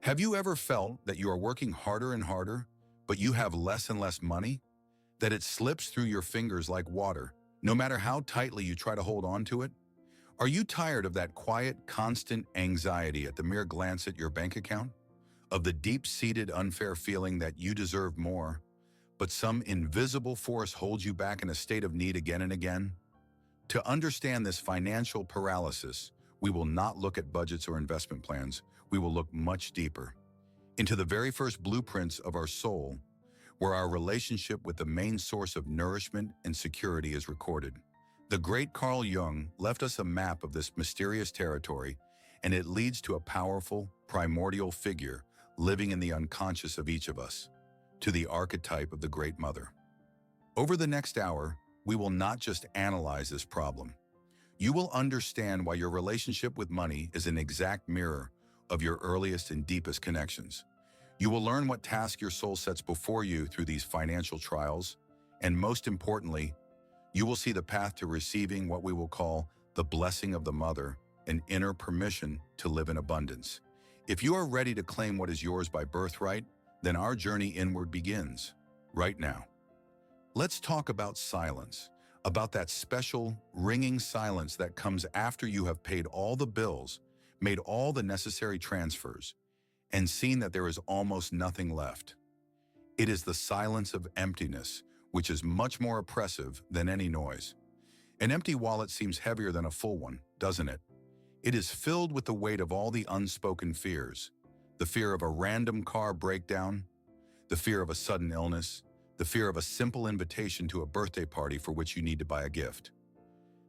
Have you ever felt that you are working harder and harder, but you have less and less money? That it slips through your fingers like water, no matter how tightly you try to hold on to it? Are you tired of that quiet, constant anxiety at the mere glance at your bank account? Of the deep-seated unfair feeling that you deserve more, but some invisible force holds you back in a state of need again and again? To understand this financial paralysis, we will not look at budgets or investment plans. We will look much deeper into the very first blueprints of our soul, where our relationship with the main source of nourishment and security is recorded. The great Carl Jung left us a map of this mysterious territory, and it leads to a powerful, primordial figure living in the unconscious of each of us, to the archetype of the Great Mother. Over the next hour, we will not just analyze this problem. You will understand why your relationship with money is an exact mirror of your earliest and deepest connections. You will learn what task your soul sets before you through these financial trials, and most importantly, you will see the path to receiving what we will call the blessing of the mother, an inner permission to live in abundance. If you are ready to claim what is yours by birthright, then our journey inward begins right now. Let's talk about silence, about that special, ringing silence that comes after you have paid all the bills, made all the necessary transfers, and seen that there is almost nothing left. It is the silence of emptiness, which is much more oppressive than any noise. An empty wallet seems heavier than a full one, doesn't it? It is filled with the weight of all the unspoken fears. The fear of a random car breakdown, the fear of a sudden illness, the fear of a simple invitation to a birthday party for which you need to buy a gift.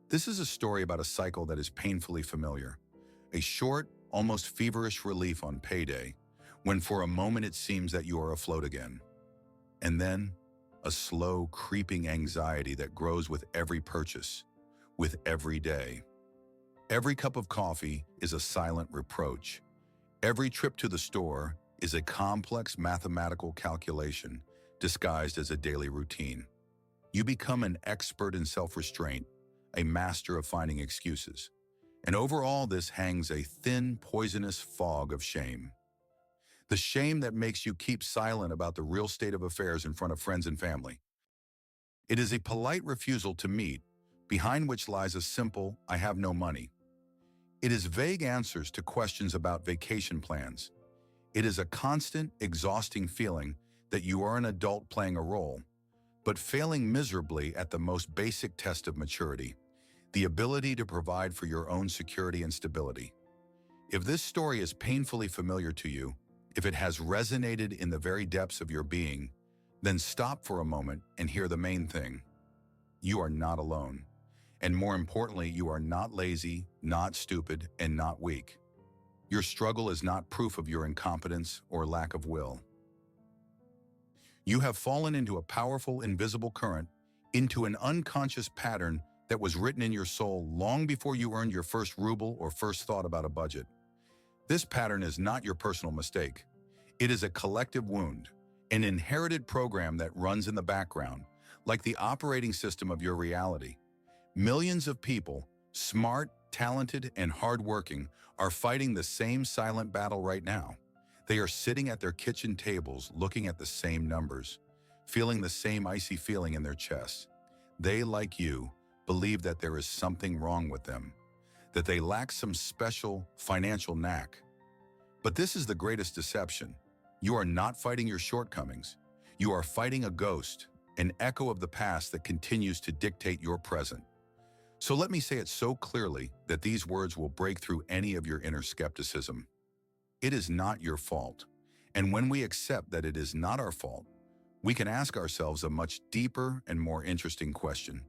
This is a story about a cycle that is painfully familiar. A short, almost feverish relief on payday, when for a moment it seems that you are afloat again. And then, a slow, creeping anxiety that grows with every purchase, with every day. Every cup of coffee is a silent reproach. Every trip to the store is a complex mathematical calculation disguised as a daily routine. You become an expert in self-restraint, a master of finding excuses. And over all this hangs a thin, poisonous fog of shame. The shame that makes you keep silent about the real state of affairs in front of friends and family. It is a polite refusal to meet, behind which lies a simple, "I have no money." It is vague answers to questions about vacation plans. It is a constant, exhausting feeling that you are an adult playing a role, but failing miserably at the most basic test of maturity, the ability to provide for your own security and stability. If this story is painfully familiar to you, if it has resonated in the very depths of your being, then stop for a moment and hear the main thing. You are not alone. And more importantly, you are not lazy, not stupid, and not weak. Your struggle is not proof of your incompetence or lack of will. You have fallen into a powerful, invisible current, into an unconscious pattern that was written in your soul long before you earned your first ruble or first thought about a budget. This pattern is not your personal mistake. It is a collective wound, an inherited program that runs in the background, like the operating system of your reality. Millions of people, smart, talented, and hardworking, are fighting the same silent battle right now. They are sitting at their kitchen tables looking at the same numbers, feeling the same icy feeling in their chests. They, like you, believe that there is something wrong with them, that they lack some special financial knack. But this is the greatest deception. You are not fighting your shortcomings. You are fighting a ghost, an echo of the past that continues to dictate your present. So let me say it so clearly that these words will break through any of your inner skepticism. It is not your fault. And when we accept that it is not our fault, we can ask ourselves a much deeper and more interesting question.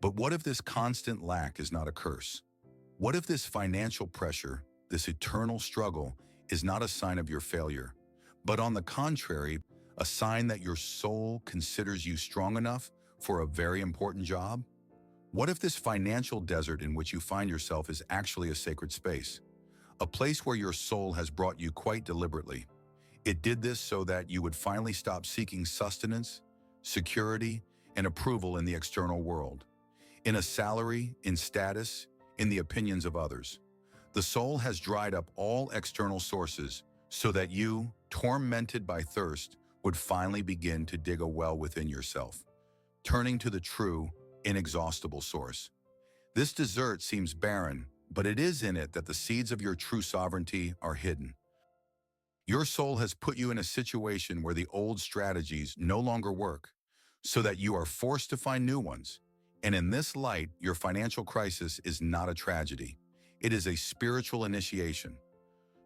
But what if this constant lack is not a curse? What if this financial pressure, this eternal struggle, is not a sign of your failure, but on the contrary, a sign that your soul considers you strong enough for a very important job? What if this financial desert in which you find yourself is actually a sacred space? A place where your soul has brought you quite deliberately. It did this so that you would finally stop seeking sustenance, security, and approval in the external world, in a salary, in status, in the opinions of others. The soul has dried up all external sources so that you, tormented by thirst, would finally begin to dig a well within yourself, turning to the true, inexhaustible source. This desert seems barren, but it is in it that the seeds of your true sovereignty are hidden. Your soul has put you in a situation where the old strategies no longer work, so that you are forced to find new ones. And in this light, your financial crisis is not a tragedy. It is a spiritual initiation.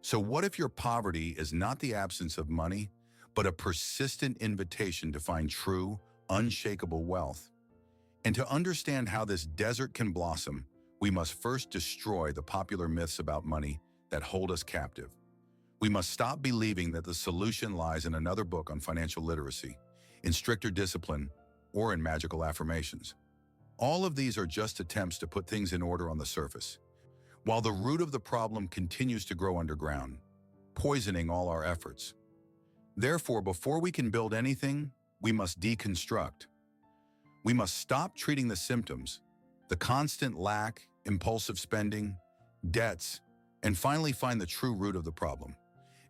So what if your poverty is not the absence of money, but a persistent invitation to find true, unshakable wealth? And to understand how this desert can blossom, we must first destroy the popular myths about money that hold us captive. We must stop believing that the solution lies in another book on financial literacy, in stricter discipline, or in magical affirmations. All of these are just attempts to put things in order on the surface, while the root of the problem continues to grow underground, poisoning all our efforts. Therefore, before we can build anything, we must deconstruct. We must stop treating the symptoms, the constant lack, impulsive spending, debts, and finally find the true root of the problem.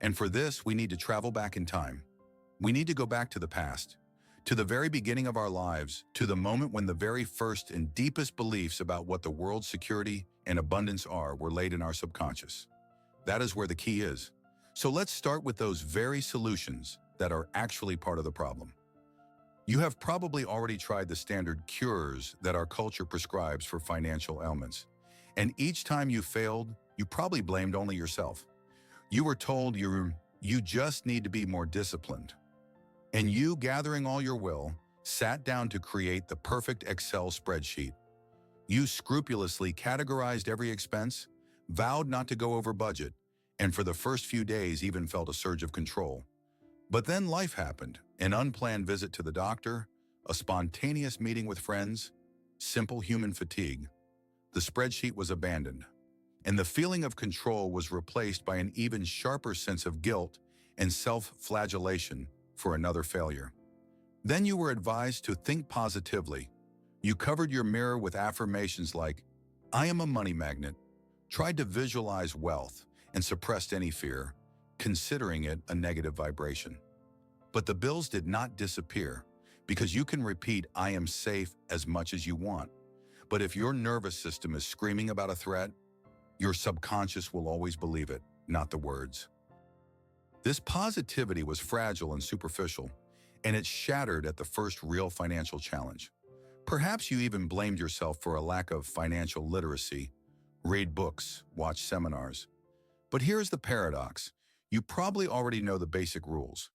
And for this, we need to travel back in time. We need to go back to the past, to the very beginning of our lives, to the moment when the very first and deepest beliefs about what the world's security and abundance are were laid in our subconscious. That is where the key is. So let's start with those very solutions that are actually part of the problem. You have probably already tried the standard cures that our culture prescribes for financial ailments. And each time you failed, you probably blamed only yourself. You were told you just need to be more disciplined. And you, gathering all your will, sat down to create the perfect Excel spreadsheet. You scrupulously categorized every expense, vowed not to go over budget, and for the first few days even felt a surge of control. But then life happened, an unplanned visit to the doctor, a spontaneous meeting with friends, simple human fatigue. The spreadsheet was abandoned, and the feeling of control was replaced by an even sharper sense of guilt and self-flagellation for another failure. Then you were advised to think positively. You covered your mirror with affirmations like, "I am a money magnet," tried to visualize wealth, and suppressed any fear, considering it a negative vibration. But the bills did not disappear, because you can repeat "I am safe" as much as you want. But if your nervous system is screaming about a threat, your subconscious will always believe it, not the words. This positivity was fragile and superficial, and it shattered at the first real financial challenge. Perhaps you even blamed yourself for a lack of financial literacy, read books, watch seminars. But here's the paradox. You probably already know the basic rules.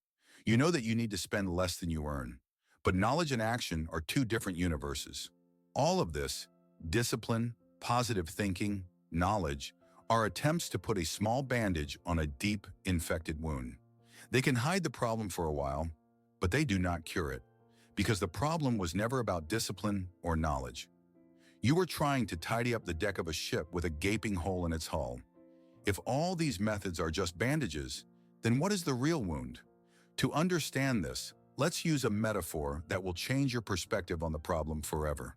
You know that you need to spend less than you earn, but knowledge and action are two different universes. All of this, discipline, positive thinking, knowledge, are attempts to put a small bandage on a deep, infected wound. They can hide the problem for a while, but they do not cure it, because the problem was never about discipline or knowledge. You were trying to tidy up the deck of a ship with a gaping hole in its hull. If all these methods are just bandages, then what is the real wound? To understand this, let's use a metaphor that will change your perspective on the problem forever.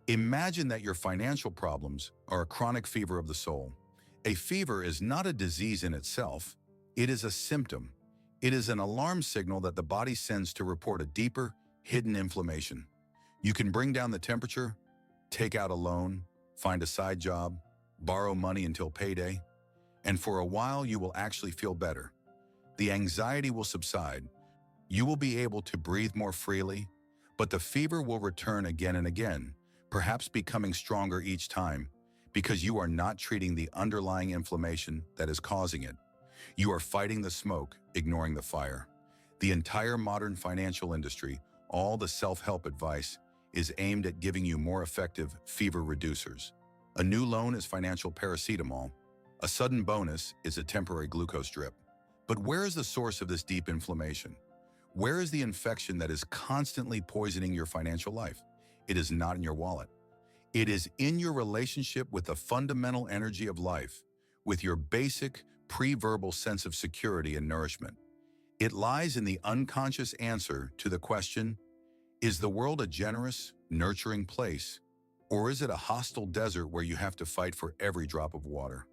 Imagine that your financial problems are a chronic fever of the soul. A fever is not a disease in itself. It is a symptom. It is an alarm signal that the body sends to report a deeper, hidden inflammation. You can bring down the temperature, take out a loan, find a side job, borrow money until payday, and for a while you will actually feel better. The anxiety will subside. You will be able to breathe more freely, but the fever will return again and again, perhaps becoming stronger each time, because you are not treating the underlying inflammation that is causing it. You are fighting the smoke, ignoring the fire. The entire modern financial industry, all the self-help advice, is aimed at giving you more effective fever reducers. A new loan is financial paracetamol. A sudden bonus is a temporary glucose drip. But where is the source of this deep inflammation? Where is the infection that is constantly poisoning your financial life? It is not in your wallet. It is in your relationship with the fundamental energy of life, with your basic, pre-verbal sense of security and nourishment. It lies in the unconscious answer to the question, is the world a generous, nurturing place, or is it a hostile desert where you have to fight for every drop of water?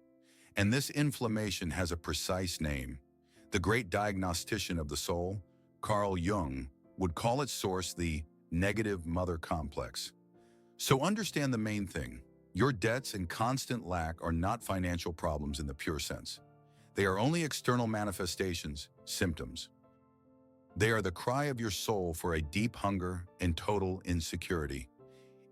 And this inflammation has a precise name. The great diagnostician of the soul, Carl Jung, would call its source the negative mother complex. So understand the main thing. Your debts and constant lack are not financial problems in the pure sense. They are only external manifestations, symptoms. They are the cry of your soul for a deep hunger and total insecurity.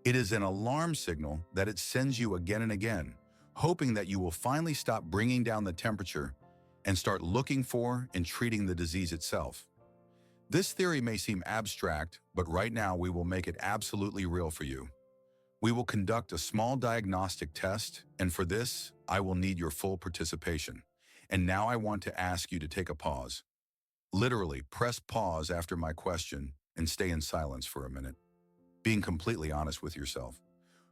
It is an alarm signal that it sends you again and again, hoping that you will finally stop bringing down the temperature and start looking for and treating the disease itself. This theory may seem abstract, but right now we will make it absolutely real for you. We will conduct a small diagnostic test, and for this, I will need your full participation. And now I want to ask you to take a pause. Literally, press pause after my question and stay in silence for a minute, being completely honest with yourself.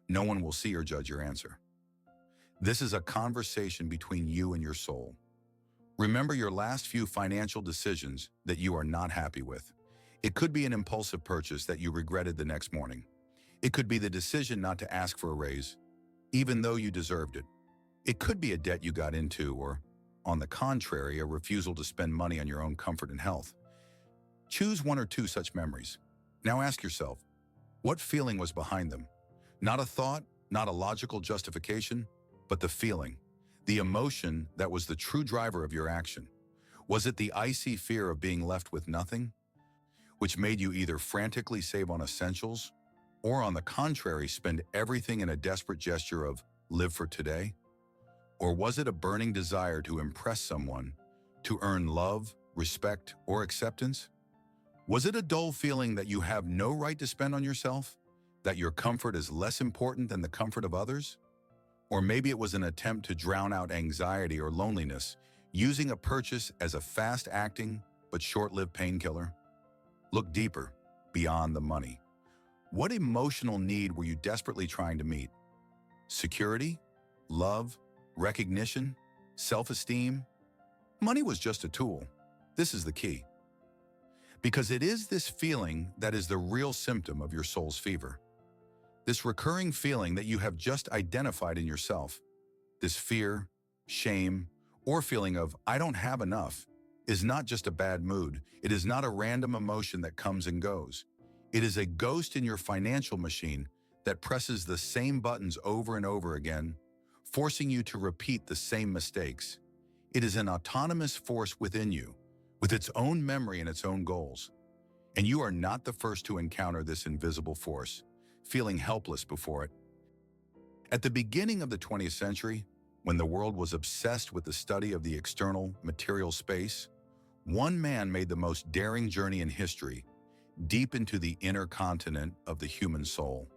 No one will see or judge your answer. This is a conversation between you and your soul. Remember your last few financial decisions that you are not happy with. It could be an impulsive purchase that you regretted the next morning. It could be the decision not to ask for a raise, even though you deserved it. It could be a debt you got into, or, on the contrary, a refusal to spend money on your own comfort and health. Choose one or two such memories. Now ask yourself, what feeling was behind them? Not a thought, not a logical justification, but the feeling, the emotion that was the true driver of your action. Was it the icy fear of being left with nothing, which made you either frantically save on essentials, or on the contrary, spend everything in a desperate gesture of live for today? Or was it a burning desire to impress someone, to earn love, respect, or acceptance? Was it a dull feeling that you have no right to spend on yourself, that your comfort is less important than the comfort of others? Or maybe it was an attempt to drown out anxiety or loneliness, using a purchase as a fast-acting but short-lived painkiller? Look deeper, beyond the money. What emotional need were you desperately trying to meet? Security? Love? Recognition? Self-esteem? Money was just a tool. This is the key. Because it is this feeling that is the real symptom of your soul's fever. This recurring feeling that you have just identified in yourself. This fear, shame, or feeling of I don't have enough is not just a bad mood. It is not a random emotion that comes and goes. It is a ghost in your financial machine that presses the same buttons over and over again, forcing you to repeat the same mistakes. It is an autonomous force within you, with its own memory and its own goals. And you are not the first to encounter this invisible force, feeling helpless before it. At the beginning of the 20th century, when the world was obsessed with the study of the external material space, one man made the most daring journey in history, deep into the inner continent of the human soul.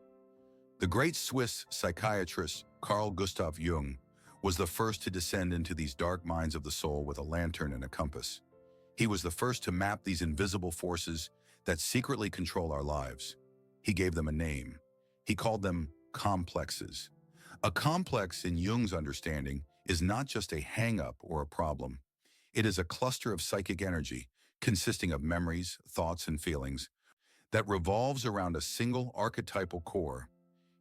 The great Swiss psychiatrist Carl Gustav Jung was the first to descend into these dark minds of the soul with a lantern and a compass. He was the first to map these invisible forces that secretly control our lives. He gave them a name. He called them complexes. A complex, in Jung's understanding, is not just a hang-up or a problem. It is a cluster of psychic energy consisting of memories, thoughts, and feelings that revolves around a single archetypal core.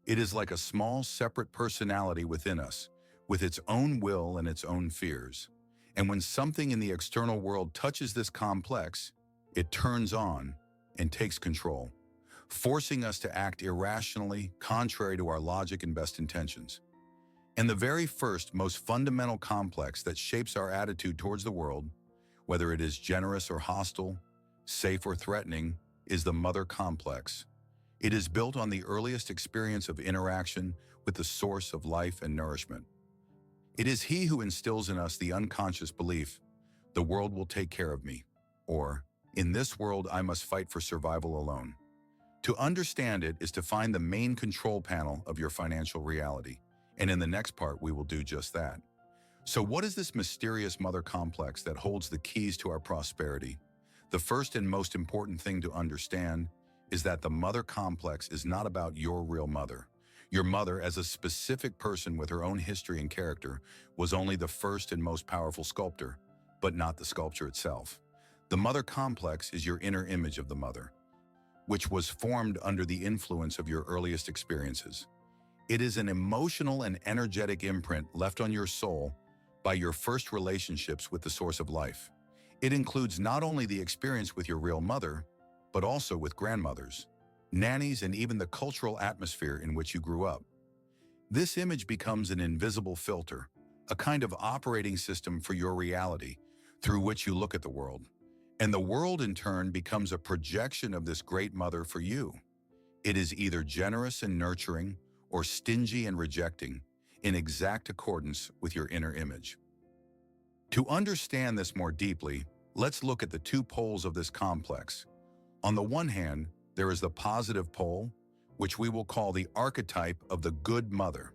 It is like a small, separate personality within us, with its own will and its own fears. And when something in the external world touches this complex, it turns on and takes control, forcing us to act irrationally, contrary to our logic and best intentions. And the very first, most fundamental complex that shapes our attitude towards the world, whether it is generous or hostile, safe or threatening, is the mother complex. It is built on the earliest experience of interaction with the source of life and nourishment. It is he who instills in us the unconscious belief, the world will take care of me, or, in this world I must fight for survival alone. To understand it is to find the main control panel of your financial reality, and in the next part we will do just that. So what is this mysterious mother complex that holds the keys to our prosperity? The first and most important thing to understand is that the mother complex is not about your real mother. Your mother, as a specific person with her own history and character, was only the first and most powerful sculptor, but not the sculpture itself. The mother complex is your inner image of the mother, which was formed under the influence of your earliest experiences. It is an emotional and energetic imprint left on your soul by your first relationships with the source of life. It includes not only the experience with your real mother, but also with grandmothers, nannies, and even the cultural atmosphere in which you grew up. This image becomes an invisible filter, a kind of operating system for your reality through which you look at the world. And the world, in turn, becomes a projection of this great mother for you. It is either generous and nurturing or stingy and rejecting, in exact accordance with your inner image. To understand this more deeply, let's look at the two poles of this complex. On the one hand, there is the positive pole, which we will call the archetype of the good mother.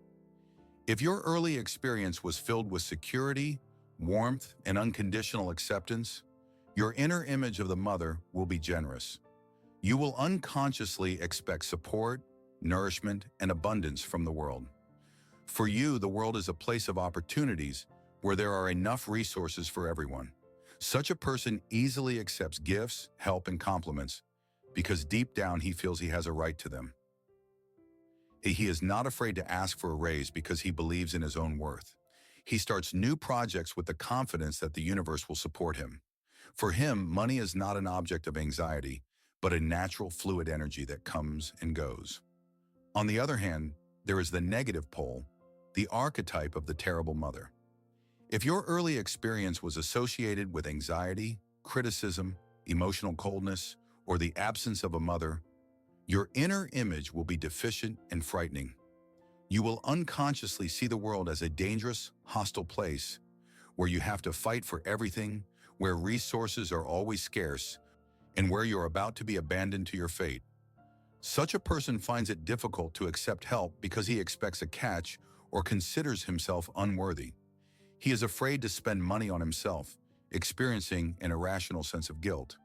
If your early experience was filled with security, warmth, and unconditional acceptance, your inner image of the mother will be generous. You will unconsciously expect support, nourishment, and abundance from the world. For you, the world is a place of opportunities where there are enough resources for everyone. Such a person easily accepts gifts, help, and compliments because deep down he feels he has a right to them. He is not afraid to ask for a raise because he believes in his own worth. He starts new projects with the confidence that the universe will support him. For him, money is not an object of anxiety, but a natural fluid energy that comes and goes. On the other hand, there is the negative pole, the archetype of the terrible mother. If your early experience was associated with anxiety, criticism, emotional coldness, or the absence of a mother, your inner image will be deficient and frightening. You will unconsciously see the world as a dangerous, hostile place where you have to fight for everything, where resources are always scarce, and where you're about to be abandoned to your fate. Such a person finds it difficult to accept help because he expects a catch or considers himself unworthy. He is afraid to spend money on himself, experiencing an irrational sense of guilt.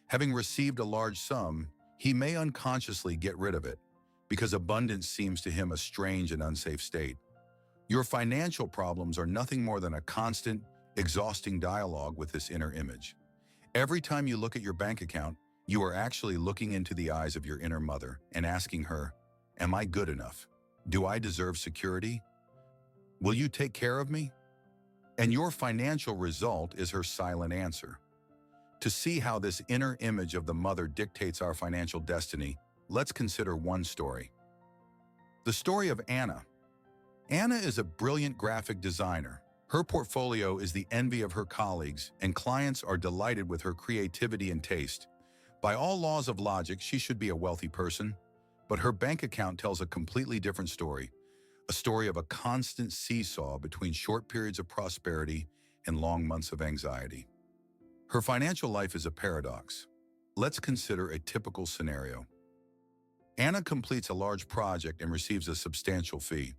Having received a large sum, he may unconsciously get rid of it because abundance seems to him a strange and unsafe state. Your financial problems are nothing more than a constant, exhausting dialogue with this inner image. Every time you look at your bank account, you are actually looking into the eyes of your inner mother and asking her, "Am I good enough? Do I deserve security? Will you take care of me?" And your financial result is her silent answer. To see how this inner image of the mother dictates our financial destiny, let's consider one story. The story of Anna. Anna is a brilliant graphic designer. Her portfolio is the envy of her colleagues, and clients are delighted with her creativity and taste. By all laws of logic, she should be a wealthy person, but her bank account tells a completely different story, a story of a constant seesaw between short periods of prosperity and long months of anxiety. Her financial life is a paradox. Let's consider a typical scenario. Anna completes a large project and receives a substantial fee.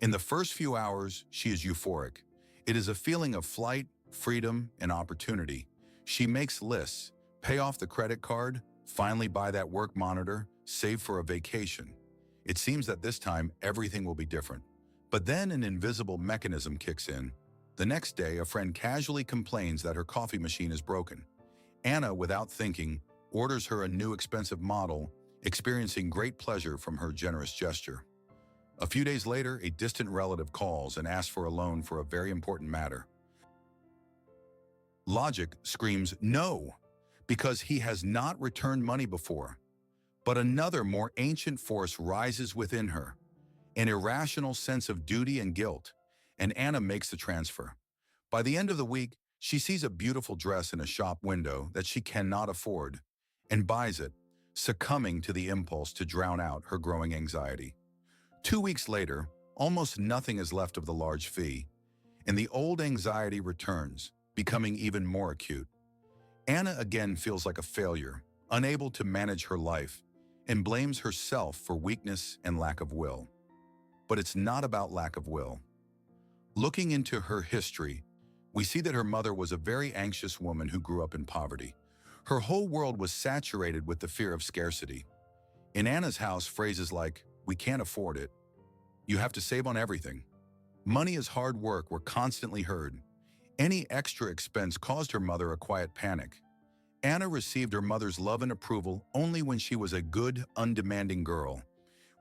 In the first few hours, she is euphoric. It is a feeling of flight, freedom, and opportunity. She makes lists, pay off the credit card, finally buy that work monitor, save for a vacation. It seems that this time everything will be different. But then an invisible mechanism kicks in. The next day, a friend casually complains that her coffee machine is broken. Anna, without thinking, orders her a new expensive model, experiencing great pleasure from her generous gesture. A few days later, a distant relative calls and asks for a loan for a very important matter. Logic screams no, because he has not returned money before. But another, more ancient force rises within her, an irrational sense of duty and guilt, and Anna makes the transfer. By the end of the week, she sees a beautiful dress in a shop window that she cannot afford and buys it, succumbing to the impulse to drown out her growing anxiety. 2 weeks later, almost nothing is left of the large fee, and the old anxiety returns, becoming even more acute. Anna again feels like a failure, unable to manage her life, and blames herself for weakness and lack of will. But it's not about lack of will. Looking into her history, we see that her mother was a very anxious woman who grew up in poverty. Her whole world was saturated with the fear of scarcity. In Anna's house, phrases like, "We can't afford it," "You have to save on everything," "Money is hard work" were constantly heard. Any extra expense caused her mother a quiet panic. Anna received her mother's love and approval only when she was a good, undemanding girl,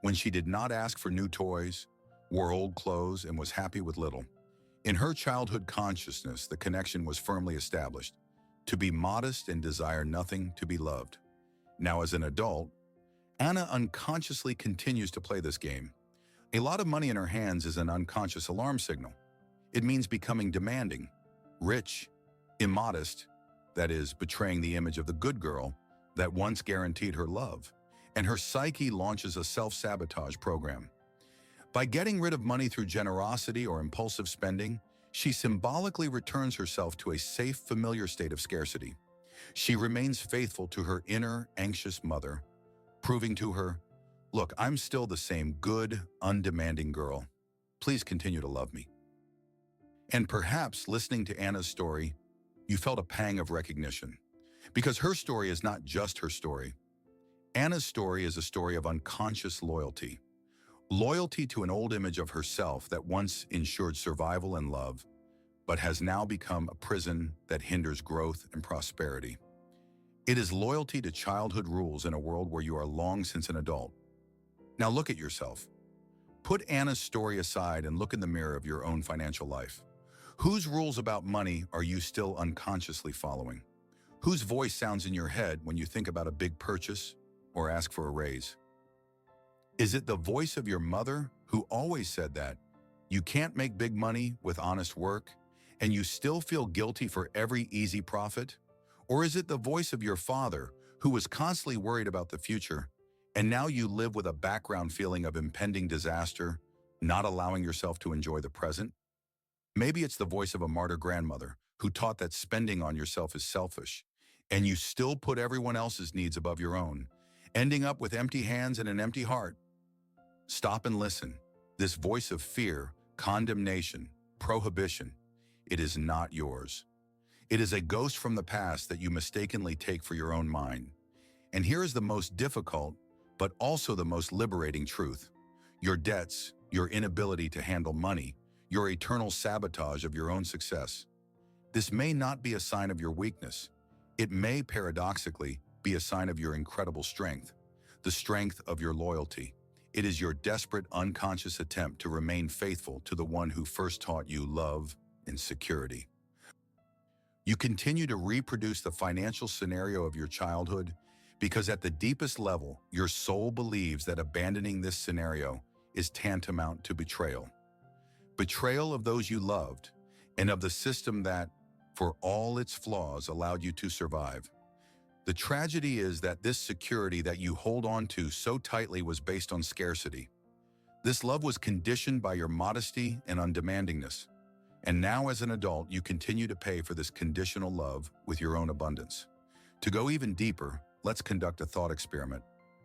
when she did not ask for new toys, wore old clothes, and was happy with little. In her childhood consciousness, the connection was firmly established. to be modest and desire nothing to be loved. Now, as an adult, Anna unconsciously continues to play this game. A lot of money in her hands is an unconscious alarm signal. It means becoming demanding, rich, immodest, that is, betraying the image of the good girl that once guaranteed her love, and her psyche launches a self-sabotage program. By getting rid of money through generosity or impulsive spending, she symbolically returns herself to a safe, familiar state of scarcity. She remains faithful to her inner, anxious mother, proving to her, "Look, I'm still the same good, undemanding girl. Please continue to love me." And perhaps listening to Anna's story, you felt a pang of recognition. Because her story is not just her story. Anna's story is a story of unconscious loyalty. Loyalty to an old image of herself that once ensured survival and love, but has now become a prison that hinders growth and prosperity. It is loyalty to childhood rules in a world where you are long since an adult. Now look at yourself. Put Anna's story aside and look in the mirror of your own financial life. Whose rules about money are you still unconsciously following? Whose voice sounds in your head when you think about a big purchase or ask for a raise? Is it the voice of your mother who always said that you can't make big money with honest work and you still feel guilty for every easy profit? Or is it the voice of your father who was constantly worried about the future and now you live with a background feeling of impending disaster, not allowing yourself to enjoy the present? Maybe it's the voice of a martyr grandmother who taught that spending on yourself is selfish, and you still put everyone else's needs above your own, ending up with empty hands and an empty heart. Stop and listen. This voice of fear, condemnation, prohibition, it is not yours. It is a ghost from the past that you mistakenly take for your own mind. And here is the most difficult, but also the most liberating truth. Your debts, your inability to handle money, your eternal sabotage of your own success. This may not be a sign of your weakness. It may, paradoxically, be a sign of your incredible strength, the strength of your loyalty. It is your desperate, unconscious attempt to remain faithful to the one who first taught you love and security. You continue to reproduce the financial scenario of your childhood because at the deepest level, your soul believes that abandoning this scenario is tantamount to betrayal. Betrayal of those you loved and of the system that, for all its flaws, allowed you to survive. The tragedy is that this security that you hold on to so tightly was based on scarcity. This love was conditioned by your modesty and undemandingness. And now as an adult, you continue to pay for this conditional love with your own abundance. To go even deeper, let's conduct a thought experiment.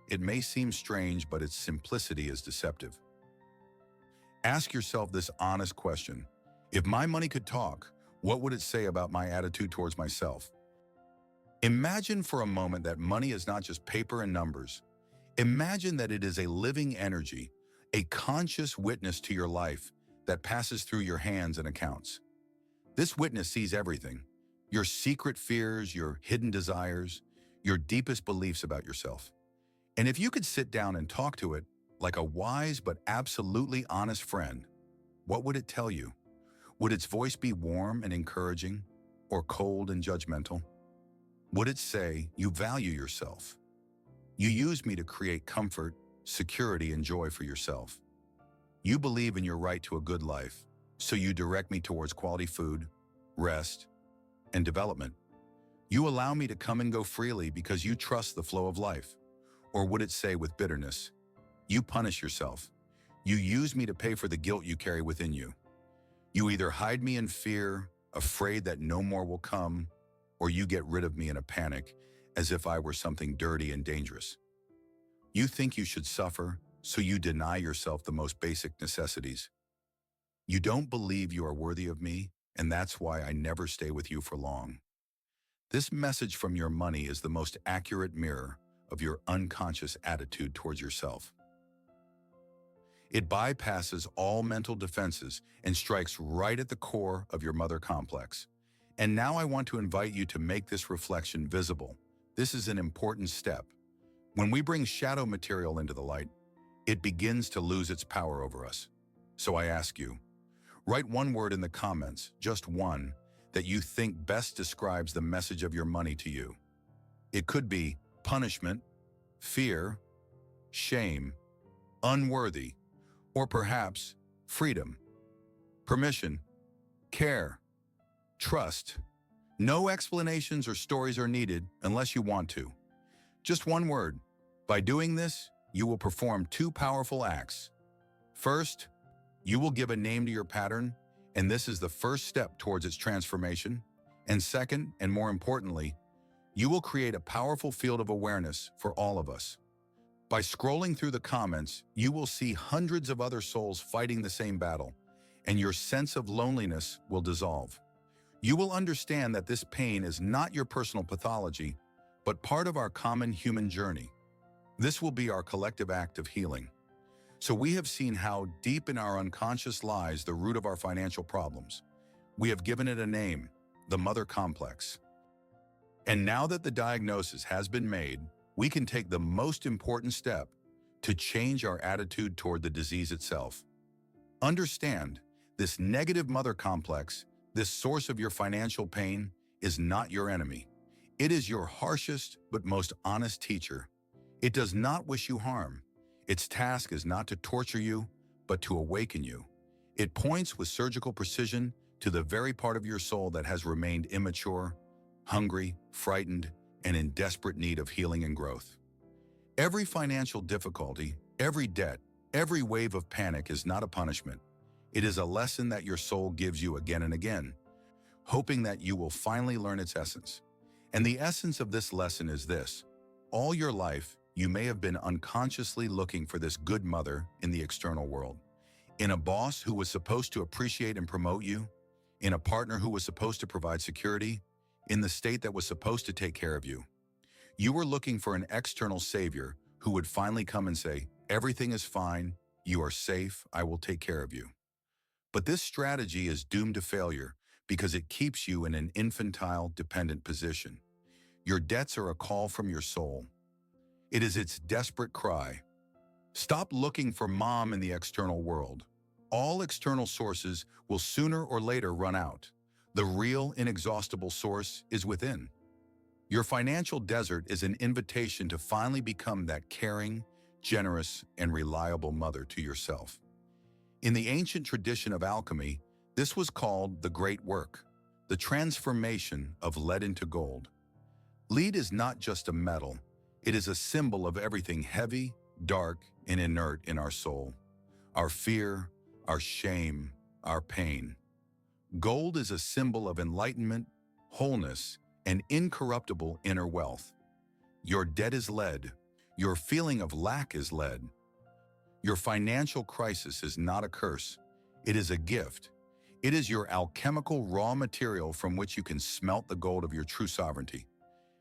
It may seem strange, but its simplicity is deceptive. Ask yourself this honest question. If my money could talk, what would it say about my attitude towards myself? Imagine for a moment that money is not just paper and numbers. Imagine that it is a living energy, a conscious witness to your life that passes through your hands and accounts. This witness sees everything, your secret fears, your hidden desires, your deepest beliefs about yourself. And if you could sit down and talk to it like a wise but absolutely honest friend, what would it tell you? Would its voice be warm and encouraging or cold and judgmental? Would it say, "You value yourself. You use me to create comfort, security, and joy for yourself. You believe in your right to a good life, so you direct me towards quality food, rest, and development. You allow me to come and go freely because you trust the flow of life." Or would it say with bitterness, "You punish yourself. You use me to pay for the guilt you carry within you. You either hide me in fear, afraid that no more will come, or you get rid of me in a panic, as if I were something dirty and dangerous. You think you should suffer, so you deny yourself the most basic necessities. You don't believe you are worthy of me, and that's why I never stay with you for long." This message from your money is the most accurate mirror of your unconscious attitude towards yourself. It bypasses all mental defenses and strikes right at the core of your mother complex. And now I want to invite you to make this reflection visible. This is an important step. When we bring shadow material into the light, it begins to lose its power over us. So I ask you, write one word in the comments, just one, that you think best describes the message of your money to you. It could be punishment, fear, shame, unworthy, or perhaps freedom, permission, care, trust. No explanations or stories are needed unless you want to. Just one word. By doing this, you will perform two powerful acts. First, you will give a name to your pattern, and this is the first step towards its transformation. And second, and more importantly, you will create a powerful field of awareness for all of us. By scrolling through the comments, you will see hundreds of other souls fighting the same battle, and your sense of loneliness will dissolve. You will understand that this pain is not your personal pathology, but part of our common human journey. This will be our collective act of healing. So we have seen how deep in our unconscious lies the root of our financial problems. We have given it a name, the mother complex. And now that the diagnosis has been made, we can take the most important step to change our attitude toward the disease itself. Understand, this negative mother complex, this source of your financial pain, is not your enemy. It is your harshest but most honest teacher. It does not wish you harm. Its task is not to torture you, but to awaken you. It points with surgical precision to the very part of your soul that has remained immature, hungry, frightened, and in desperate need of healing and growth. Every financial difficulty, every debt, every wave of panic is not a punishment. It is a lesson that your soul gives you again and again, hoping that you will finally learn its essence. And the essence of this lesson is this: all your life, you may have been unconsciously looking for this good mother in the external world, in a boss who was supposed to appreciate and promote you, in a partner who was supposed to provide security, in the state that was supposed to take care of you. You were looking for an external savior who would finally come and say, "Everything is fine, you are safe, I will take care of you." But this strategy is doomed to failure because it keeps you in an infantile, dependent position. Your debts are a call from your soul. It is its desperate cry. Stop looking for mom in the external world. All external sources will sooner or later run out. The real, inexhaustible source is within. Your financial desert is an invitation to finally become that caring, generous, and reliable mother to yourself. In the ancient tradition of alchemy, this was called the great work, the transformation of lead into gold. Lead is not just a metal. It is a symbol of everything heavy, dark, and inert in our soul. Our fear, our shame, our pain. Gold is a symbol of enlightenment, wholeness, and incorruptible inner wealth. Your debt is lead. Your feeling of lack is lead. Your financial crisis is not a curse. It is a gift. It is your alchemical raw material from which you can smelt the gold of your true sovereignty.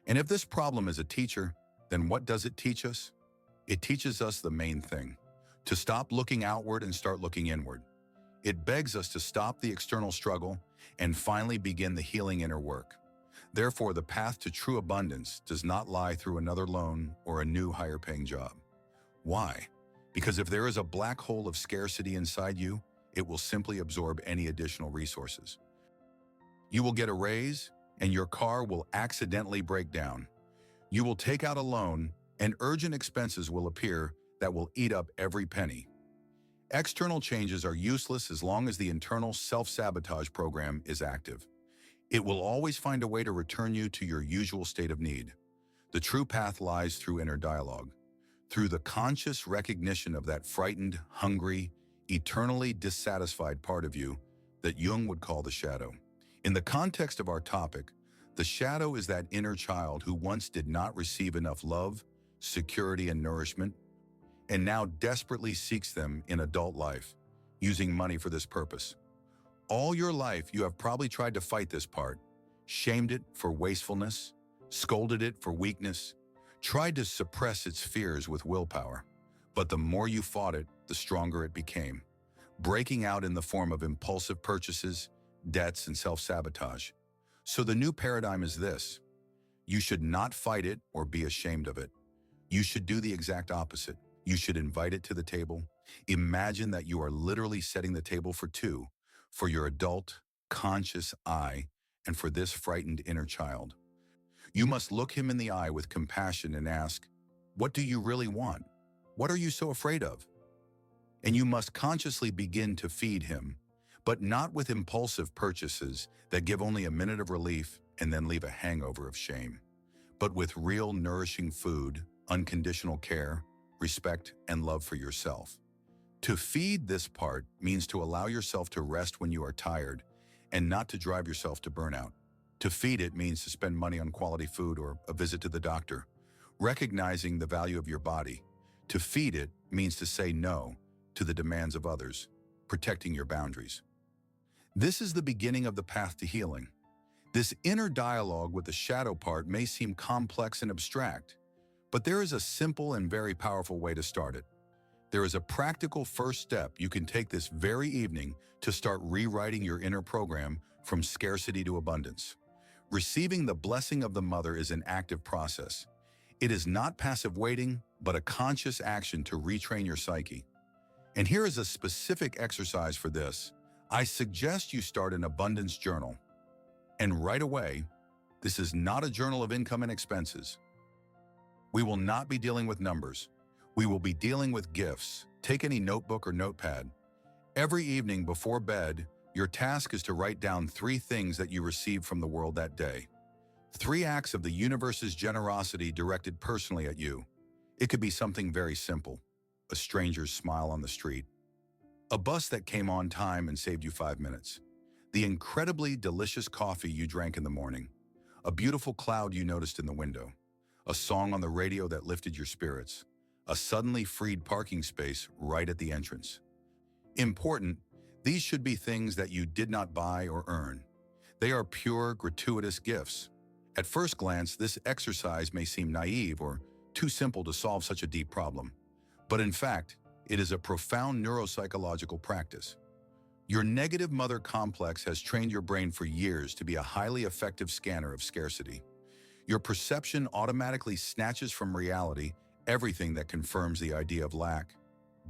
And if this problem is a teacher, then what does it teach us? It teaches us the main thing: to stop looking outward and start looking inward. It begs us to stop the external struggle and finally begin the healing inner work. Therefore, the path to true abundance does not lie through another loan or a new higher-paying job. Why? Because if there is a black hole of scarcity inside you, it will simply absorb any additional resources. You will get a raise, and your car will accidentally break down. You will take out a loan, and urgent expenses will appear that will eat up every penny. External changes are useless as long as the internal self-sabotage program is active. It will always find a way to return you to your usual state of need. The true path lies through inner dialogue, through the conscious recognition of that frightened, hungry, eternally dissatisfied part of you that Jung would call the shadow. In the context of our topic, the shadow is that inner child who once did not receive enough love, security, and nourishment, and now desperately seeks them in adult life, using money for this purpose. All your life, you have probably tried to fight this part, shamed it for wastefulness, scolded it for weakness, tried to suppress its fears with willpower. But the more you fought it, the stronger it became, breaking out in the form of impulsive purchases, debts, and self-sabotage. So the new paradigm is this: you should not fight it or be ashamed of it. You should do the exact opposite. You should invite it to the table. Imagine that you are literally setting the table for two, for your adult, conscious I, and for this frightened inner child. You must look him in the eye with compassion and ask, "What do you really want? What are you so afraid of?" And you must consciously begin to feed him, but not with impulsive purchases that give only a minute of relief and then leave a hangover of shame, but with real nourishing food, unconditional care, respect, and love for yourself. To feed this part means to allow yourself to rest when you are tired and not to drive yourself to burnout. To feed it means to spend money on quality food or a visit to the doctor, recognizing the value of your body. To feed it means to say no to the demands of others, protecting your boundaries. This is the beginning of the path to healing. This inner dialogue with the shadow part may seem complex and abstract, but there is a simple and very powerful way to start it. There is a practical first step you can take this very evening to start rewriting your inner program from scarcity to abundance. Receiving the blessing of the mother is an active process. It is not passive waiting, but a conscious action to retrain your psyche. And here is a specific exercise for this. I suggest you start an abundance journal. And right away, this is not a journal of income and expenses. We will not be dealing with numbers. We will be dealing with gifts. Take any notebook or notepad. Every evening before bed, your task is to write down 3 things that you received from the world that day. 3 acts of the universe's generosity directed personally at you. It could be something very simple. A stranger's smile on the street. A bus that came on time and saved you 5 minutes. The incredibly delicious coffee you drank in the morning. A beautiful cloud you noticed in the window. A song on the radio that lifted your spirits. A suddenly freed parking space right at the entrance. Important, these should be things that you did not buy or earn. They are pure, gratuitous gifts. At first glance, this exercise may seem naive or too simple to solve such a deep problem. But in fact, it is a profound neuropsychological practice. Your negative mother complex has trained your brain for years to be a highly effective scanner of scarcity. Your perception automatically snatches from reality everything that confirms the idea of lack.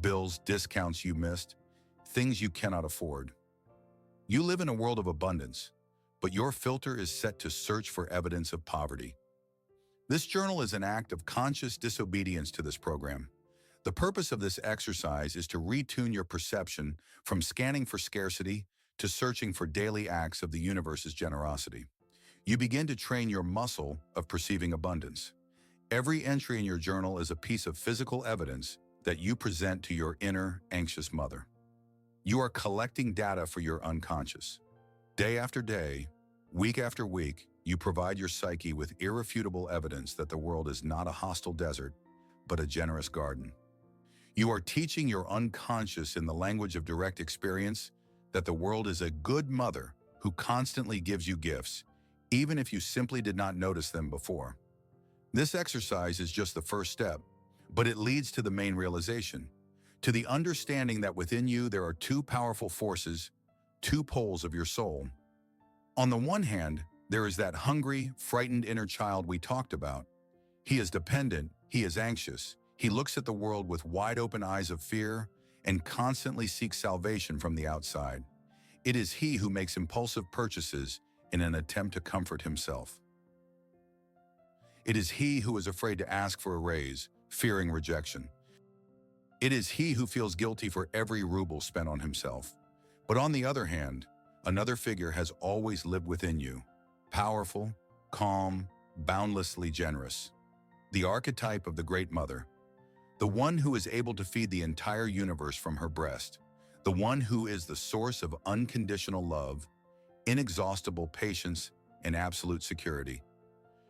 Bills, discounts you missed, things you cannot afford. You live in a world of abundance, but your filter is set to search for evidence of poverty. This journal is an act of conscious disobedience to this program. The purpose of this exercise is to retune your perception from scanning for scarcity to searching for daily acts of the universe's generosity. You begin to train your muscle of perceiving abundance. Every entry in your journal is a piece of physical evidence that you present to your inner, anxious mother. You are collecting data for your unconscious. Day after day, week after week, you provide your psyche with irrefutable evidence that the world is not a hostile desert, but a generous garden. You are teaching your unconscious in the language of direct experience that the world is a good mother who constantly gives you gifts, even if you simply did not notice them before. This exercise is just the first step, but it leads to the main realization, to the understanding that within you there are 2 powerful forces, 2 poles of your soul. On the one hand, there is that hungry, frightened inner child we talked about. He is dependent, he is anxious, he looks at the world with wide-open eyes of fear and constantly seeks salvation from the outside. It is he who makes impulsive purchases in an attempt to comfort himself. It is he who is afraid to ask for a raise, fearing rejection. It is he who feels guilty for every ruble spent on himself. But on the other hand, another figure has always lived within you, powerful, calm, boundlessly generous. The archetype of the Great Mother, the one who is able to feed the entire universe from her breast, the one who is the source of unconditional love, inexhaustible patience, and absolute security.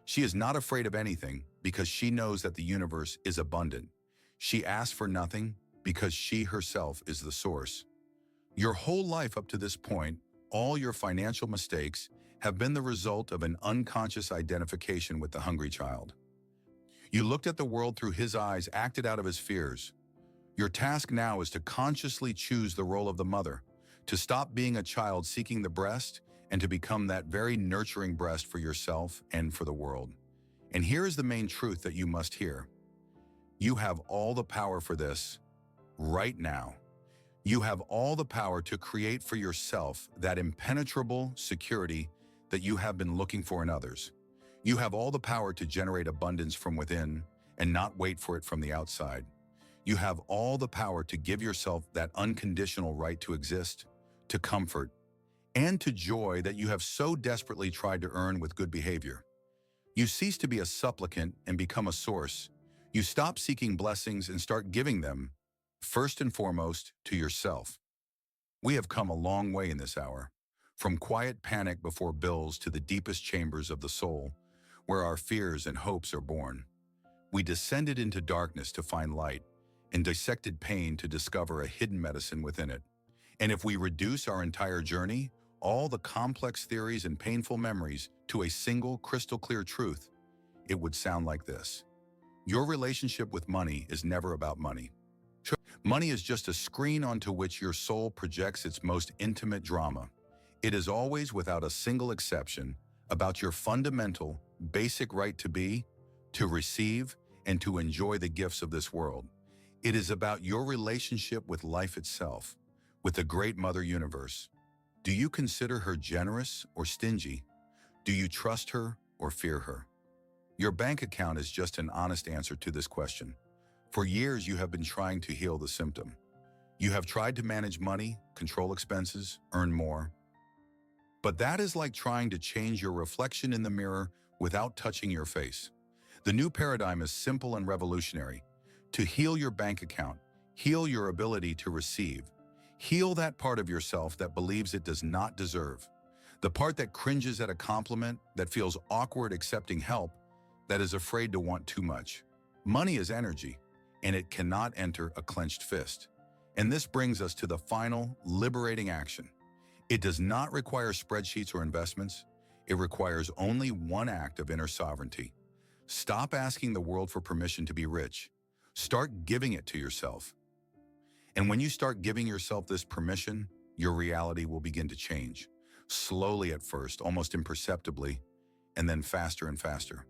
She is not afraid of anything because she knows that the universe is abundant. She asks for nothing because she herself is the source. Your whole life up to this point, all your financial mistakes have been the result of an unconscious identification with the hungry child. You looked at the world through his eyes, acted out of his fears. Your task now is to consciously choose the role of the mother, to stop being a child seeking the breast and to become that very nurturing breast for yourself and for the world. And here is the main truth that you must hear. You have all the power for this right now. You have all the power to create for yourself that impenetrable security that you have been looking for in others. You have all the power to generate abundance from within and not wait for it from the outside. You have all the power to give yourself that unconditional right to exist, to comfort, and to joy that you have so desperately tried to earn with good behavior. You cease to be a supplicant and become a source. You stop seeking blessings and start giving them, first and foremost, to yourself. We have come a long way in this hour, from quiet panic before bills to the deepest chambers of the soul, where our fears and hopes are born. We descended into darkness to find light, and dissected pain to discover a hidden medicine within it. And if we reduce our entire journey, all the complex theories and painful memories, to a single crystal-clear truth, it would sound like this. Your relationship with money is never about money. Money is just a screen onto which your soul projects its most intimate drama. It is always, without a single exception, about your fundamental, basic right to be, to receive, and to enjoy the gifts of this world. It is about your relationship with life itself, with the great Mother Universe. Do you consider her generous or stingy? Do you trust her or fear her? Your bank account is just an honest answer to this question. For years, you have been trying to heal the symptom. You have tried to manage money, control expenses, earn more. But that is like trying to change your reflection in the mirror without touching your face. The new paradigm is simple and revolutionary. To heal your bank account, heal your ability to receive. Heal that part of yourself that believes it does not deserve. The part that cringes at a compliment, that feels awkward accepting help, that is afraid to want too much. Money is energy, and it cannot enter a clenched fist. And this brings us to the final, liberating action. It does not require spreadsheets or investments. It requires only one act of inner sovereignty. Stop asking the world for permission to be rich. Start giving it to yourself. And when you start giving yourself this permission, your reality will begin to change. Slowly at first, almost imperceptibly, and then faster and faster.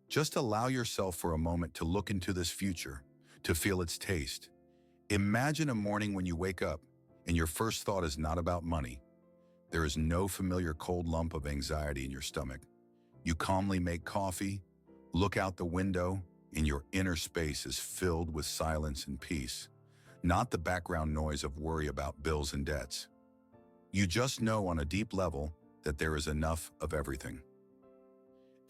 Just allow yourself for a moment to look into this future, to feel its taste. Imagine a morning when you wake up and your first thought is not about money. There is no familiar cold lump of anxiety in your stomach. You calmly make coffee, look out the window, and your inner space is filled with silence and peace, not the background noise of worry about bills and debts. You just know on a deep level that there is enough of everything.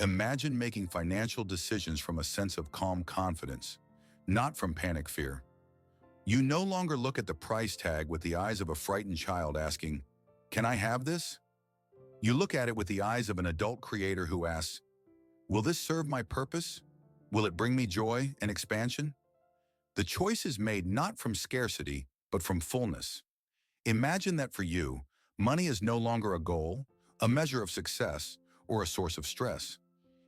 Imagine making financial decisions from a sense of calm confidence, not from panic fear. You no longer look at the price tag with the eyes of a frightened child asking, "Can I have this?" You look at it with the eyes of an adult creator who asks, "Will this serve my purpose? Will it bring me joy and expansion?" The choice is made not from scarcity, but from fullness. Imagine that for you, money is no longer a goal, a measure of success, or a source of stress.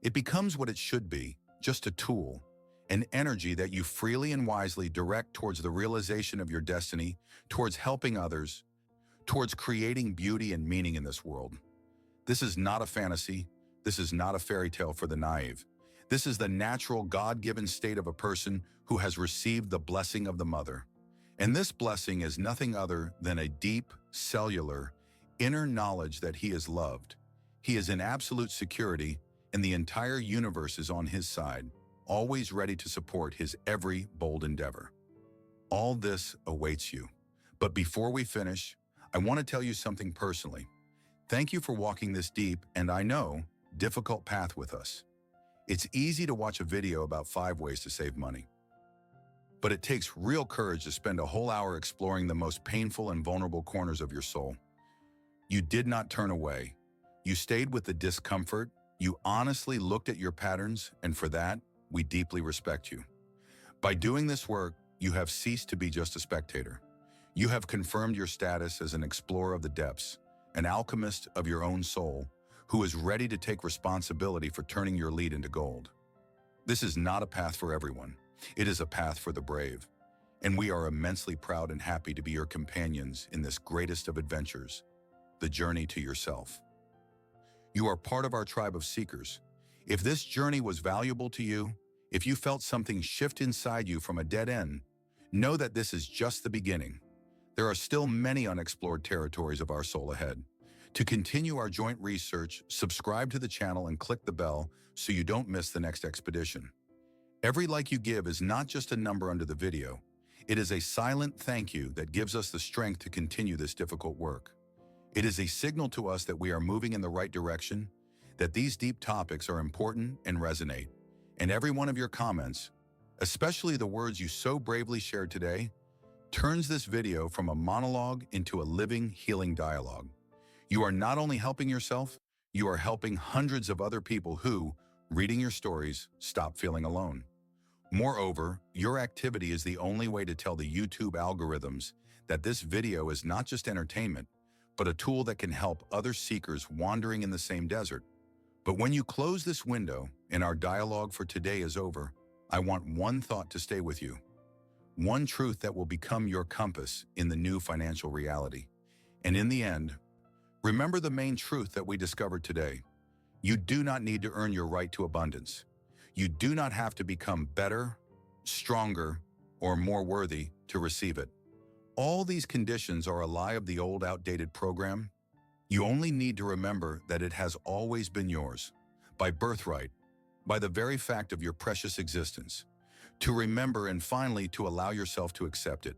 It becomes what it should be, just a tool, an energy that you freely and wisely direct towards the realization of your destiny, towards helping others, towards creating beauty and meaning in this world. This is not a fantasy. This is not a fairy tale for the naive. This is the natural God-given state of a person who has received the blessing of the Mother. And this blessing is nothing other than a deep, cellular, inner knowledge that he is loved. He is in absolute security, and the entire universe is on his side, always ready to support his every bold endeavor. All this awaits you. But before we finish, I want to tell you something personally. Thank you for walking this deep and, I know, difficult path with us. It's easy to watch a video about 5 ways to save money. But it takes real courage to spend a whole hour exploring the most painful and vulnerable corners of your soul. You did not turn away. You stayed with the discomfort. You honestly looked at your patterns, and for that, we deeply respect you. By doing this work, you have ceased to be just a spectator. You have confirmed your status as an explorer of the depths, an alchemist of your own soul, who is ready to take responsibility for turning your lead into gold. This is not a path for everyone. It is a path for the brave. And we are immensely proud and happy to be your companions in this greatest of adventures, the journey to yourself. You are part of our tribe of seekers. If this journey was valuable to you, if you felt something shift inside you from a dead end, know that this is just the beginning. There are still many unexplored territories of our soul ahead. To continue our joint research, subscribe to the channel and click the bell so you don't miss the next expedition. Every like you give is not just a number under the video. It is a silent thank you that gives us the strength to continue this difficult work. It is a signal to us that we are moving in the right direction, that these deep topics are important and resonate. And every one of your comments, especially the words you so bravely shared today, turns this video from a monologue into a living, healing dialogue. You are not only helping yourself, you are helping hundreds of other people who, reading your stories, stop feeling alone. Moreover, your activity is the only way to tell the YouTube algorithms that this video is not just entertainment, but a tool that can help other seekers wandering in the same desert. But when you close this window and our dialogue for today is over, I want one thought to stay with you. One truth that will become your compass in the new financial reality. And in the end, remember the main truth that we discovered today. You do not need to earn your right to abundance. You do not have to become better, stronger, or more worthy to receive it. All these conditions are a lie of the old outdated program. You only need to remember that it has always been yours, by birthright, by the very fact of your precious existence. To remember and finally to allow yourself to accept it.